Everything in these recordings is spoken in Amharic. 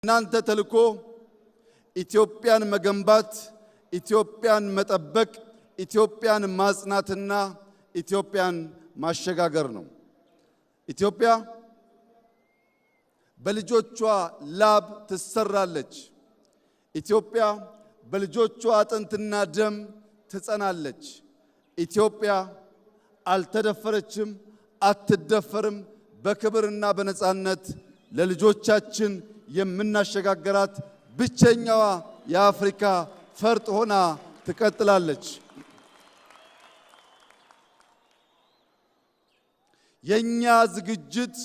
እናንተ ተልኮ ኢትዮጵያን መገንባት፣ ኢትዮጵያን መጠበቅ፣ ኢትዮጵያን ማጽናትና ኢትዮጵያን ማሸጋገር ነው። ኢትዮጵያ በልጆቿ ላብ ትሰራለች። ኢትዮጵያ በልጆቿ አጥንትና ደም ትጸናለች። ኢትዮጵያ አልተደፈረችም፣ አትደፈርም። በክብርና በነጻነት ለልጆቻችን የምናሸጋገራት ብቸኛዋ የአፍሪካ ፈርጥ ሆና ትቀጥላለች። የኛ ዝግጅት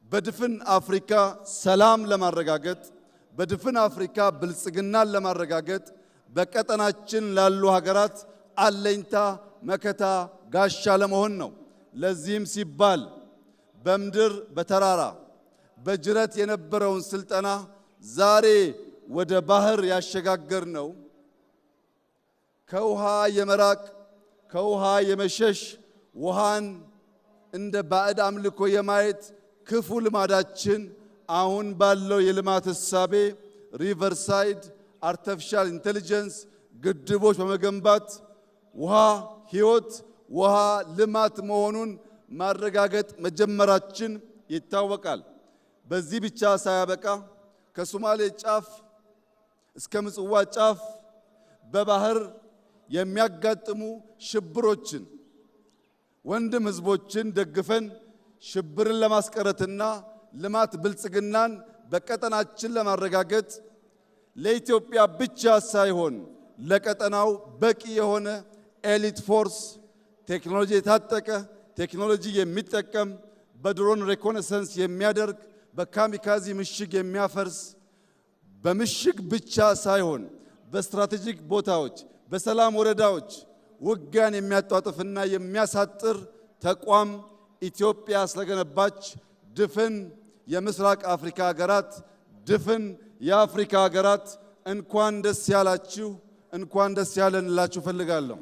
በድፍን አፍሪካ ሰላም ለማረጋገጥ፣ በድፍን አፍሪካ ብልጽግናን ለማረጋገጥ፣ በቀጠናችን ላሉ ሀገራት አለኝታ መከታ ጋሻ ለመሆን ነው። ለዚህም ሲባል በምድር በተራራ በጅረት የነበረውን ስልጠና ዛሬ ወደ ባህር ያሸጋገር ነው። ከውሃ የመራቅ ከውሃ የመሸሽ ውሃን እንደ ባዕድ አምልኮ የማየት ክፉ ልማዳችን አሁን ባለው የልማት እሳቤ ሪቨርሳይድ አርቲፊሻል ኢንተለጀንስ ግድቦች በመገንባት ውሃ ሕይወት ውሃ ልማት መሆኑን ማረጋገጥ መጀመራችን ይታወቃል። በዚህ ብቻ ሳያበቃ ከሶማሌ ጫፍ እስከ ምጽዋ ጫፍ በባህር የሚያጋጥሙ ሽብሮችን ወንድም ህዝቦችን ደግፈን ሽብርን ለማስቀረትና ልማት ብልጽግናን በቀጠናችን ለማረጋገጥ ለኢትዮጵያ ብቻ ሳይሆን ለቀጠናው በቂ የሆነ ኤሊት ፎርስ ቴክኖሎጂ የታጠቀ ቴክኖሎጂ የሚጠቀም በድሮን ሪኮነሰንስ የሚያደርግ በካሚካዚ ምሽግ የሚያፈርስ በምሽግ ብቻ ሳይሆን በስትራቴጂክ ቦታዎች በሰላም ወረዳዎች ውጊያን የሚያጧጥፍና የሚያሳጥር ተቋም ኢትዮጵያ ስለገነባች ድፍን የምስራቅ አፍሪካ ሀገራት ድፍን የአፍሪካ ሀገራት እንኳን ደስ ያላችሁ እንኳን ደስ ያለን እላችሁ ፈልጋለሁ።